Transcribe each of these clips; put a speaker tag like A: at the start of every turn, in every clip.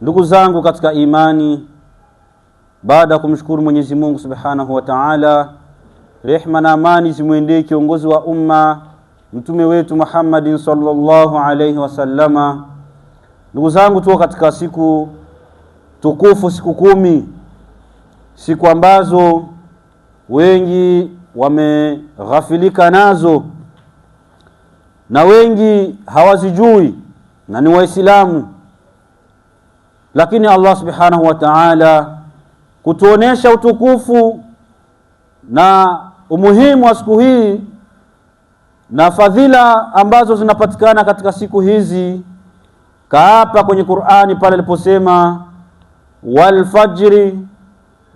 A: Ndugu zangu katika imani, baada ya kumshukuru Mwenyezi Mungu Subhanahu wa Ta'ala, rehma na amani zimwendee kiongozi wa umma mtume wetu Muhammadin sallallahu alayhi wasallama. Ndugu zangu, tuko katika siku tukufu, siku 10, siku ambazo wengi wameghafilika nazo na wengi hawazijui na ni Waislamu. Lakini Allah Subhanahu wa Ta'ala kutuonesha utukufu na umuhimu wa siku hii na fadhila ambazo zinapatikana katika siku hizi, kaapa kwenye Qur'ani pale aliposema wal fajri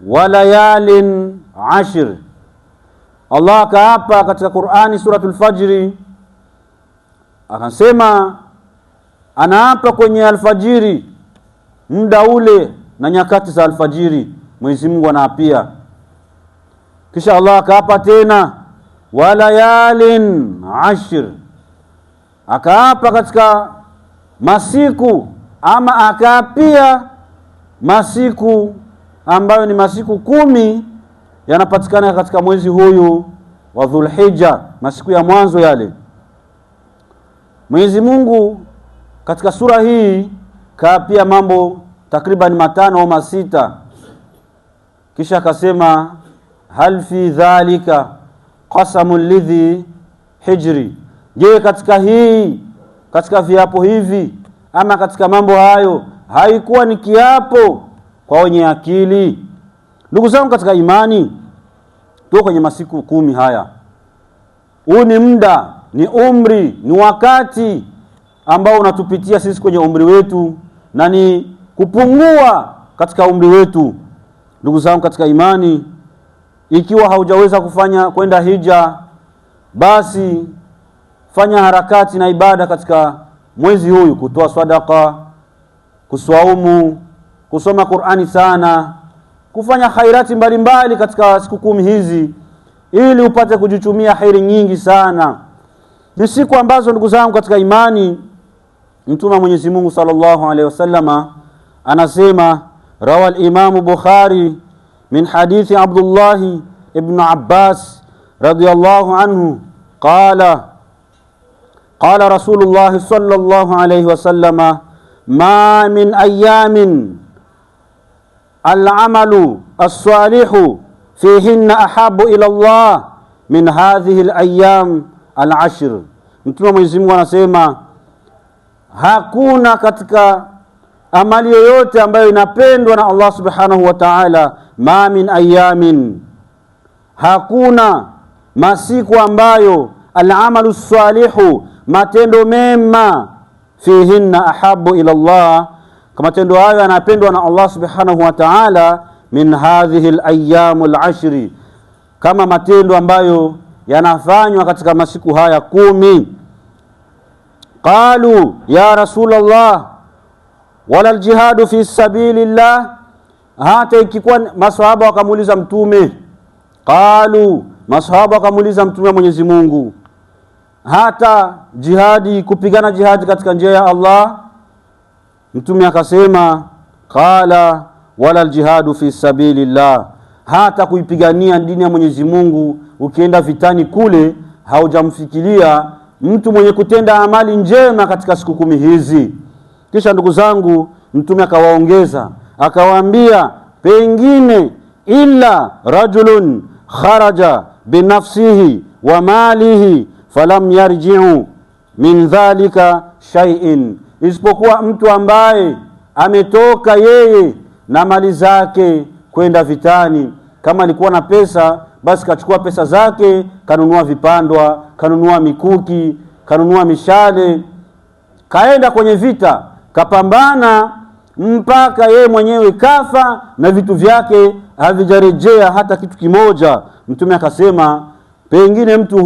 A: wa layalin ashr. Allah kaapa katika Qur'ani suratul Fajri, akasema anaapa kwenye alfajiri, muda ule na nyakati za alfajiri Mwenyezi Mungu anaapia. Kisha Allah akaapa tena walayalin ashr, akaapa katika masiku ama akaapia masiku ambayo ni masiku 10 yanapatikana katika mwezi huyu wa Dhulhijja, masiku ya mwanzo yale. Mwenyezi Mungu katika sura hii kaapia mambo takriban 5 au 6. Kisha akasema hal fi dhalika qasamul lidhi hijri, je, katika viapo hivi ama katika mambo hayo haikuwa ni kiapo kwa wenye akili? Ndugu zangu katika imani, tuko kwenye masiku 10 haya. Huu ni muda, ni umri, ni wakati ambao unatupitia sisi kwenye umri wetu na ni kupungua katika umri wetu. Ndugu zangu katika imani, ikiwa haujaweza kwenda hija, basi fanya harakati na ibada katika mwezi huyu, kutoa sadaka, kuswaumu, kusoma Qur'ani sana, kufanya khairati mbalimbali katika siku 10 hizi ili upate kujichumia khairi nyingi sana. Ni siku ambazo ndugu zangu katika imani, Mtume Mwenyezi Mungu sallallahu alaihi wasallama anasema, rawa al-Imam Bukhari min hadithi Abdullah ibn Abbas radiyallahu anhu qala Rasulullah sallallahu alaihi wasallama ma min ayamin al-amalu as-salihu fihinna ahabu ila Allah min hadhihi al-ayyam al-ashr. Mtume Mwenyezi Mungu anasema hakuna katika amali yoyote ambayo inapendwa na Allah Subhanahu wa Ta'ala, ma min ayamin, hakuna masiku ambayo al-amalu salihu, matendo mema, fihinna ahabu ila Allah, kama matendo hayo yanapendwa na Allah Subhanahu wa Ta'ala, min hadhihi al-ayyam al-ashr, kama matendo ambayo yanafanywa katika masiku haya 10. Qalu ya Rasulullah wala al-jihadu fi sabilillah, hata ikikuwa maswahaba wakamuuliza mtume, maswahaba wakamuuliza mtume wa Mwenyezi Mungu, hata jihadi, kupigana jihadi katika njia ya Allah? Mtume akasema qala wala al-jihadu fi sabilillah, hata kuipigania dini ya Mwenyezi Mungu, ukienda vitani kule haujamfikiria mtu mwenye kutenda amali njema katika siku 10 hizi. Kisha ndugu zangu, mtume akawaongeza akawaambia, pengine illa rajulun kharaja binafsihi wa malihi falam yarji'u min dhalika shay'in, isipokuwa mtu ambaye ametoka yeye na mali zake kwenda vitani. Kama alikuwa na pesa, basi kachukua pesa zake, kanunua vipandwa, kanunua mikuki, kanunua mishale, kaenda kwenye vita, kapambana mpaka yeye mwenyewe kafa na vitu vyake havijarejea hata kitu kimoja. Mtume akasema pengine mtu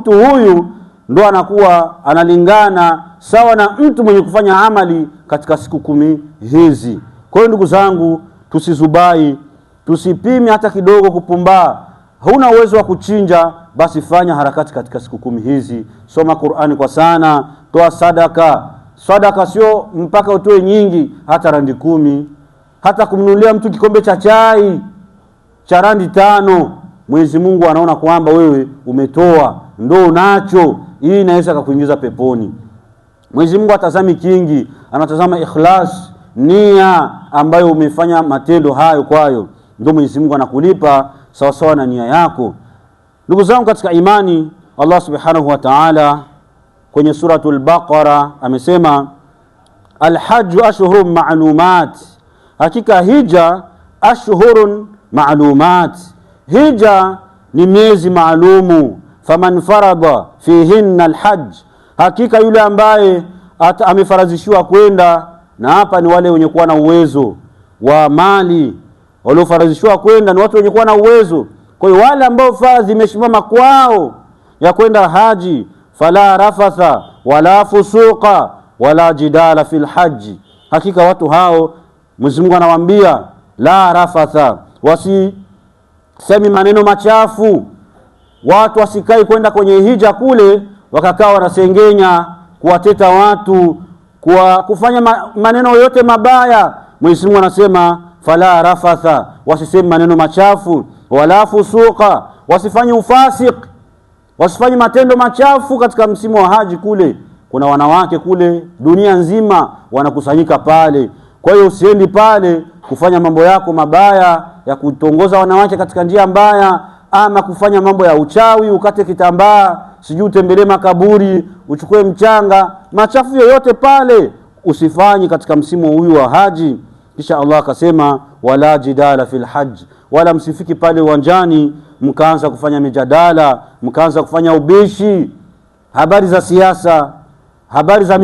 A: huyu ndo anakuwa analingana sawa na mtu mwenye kufanya amali katika siku 10 hizi. Kwa hiyo ndugu zangu, tusizubai, tusipime hata kidogo kupumbaa. Huna uwezo wa kuchinja, basi fanya harakati katika siku 10 hizi. Soma Qur'ani kwa sana, toa sadaka, Sadaka sio mpaka utoe nyingi, hata randi 10, hata kumnunulia mtu kikombe cha chai cha randi 5, Mwenyezi Mungu anaona kwamba wewe umetoa, ndo unacho, hii inaweza kukuingiza peponi. Mwenyezi Mungu atazami kingi, anatazama ikhlas, nia ambayo umefanya matendo hayo kwayo, ndio Mwenyezi Mungu anakulipa sawa sawa na nia yako. Ndugu zangu katika imani, Allah Subhanahu wa Ta'ala kwenye suratul Baqara amesema al-hajj ashhurun ma'lumat, hakika hija ashhurun ma'lumat, hija ni miezi maalumu. Faman farada fihinna al-hajj, hakika yule ambaye amefaradhishiwa kwenda, na hapa ni wale wenye kuwa na uwezo wa mali, waliofaradhishiwa kwenda ni watu wenye kuwa na uwezo. Kwa hiyo wale ambao faradhi imesimama kwao ya kwenda haji, fala rafatha wala fusuqa wala jidala fil haji, hakika watu hao Mwenyezi Mungu anawaambia la rafatha, wasisemi maneno machafu. Watu wasikai kwenda kwenye hija kule wakakaa wanasengenya, kuwateta watu, kufanya maneno yote mabaya. Mwenyezi Mungu anasema fala rafatha, wasisemi maneno machafu, wala fusuqa, wasifanye ufasik, wasifanye matendo machafu katika msimu wa haji. Kule kuna wanawake kule dunia nzima wanakusanyika pale, kwa hiyo usiendi pale kufanya mambo yako mabaya ya kutongoza wanawake katika njia mbaya, ama kufanya mambo ya uchawi, ukate kitambaa, sijui utembelee makaburi, uchukue mchanga, machafu yoyote pale usifanye katika msimu huu wa haji. Kisha Allah akasema wala jidala fil hajj, wala msifiki pale uwanjani mkaanza kufanya mijadala, mkaanza kufanya ubishi, habari za siasa, habari za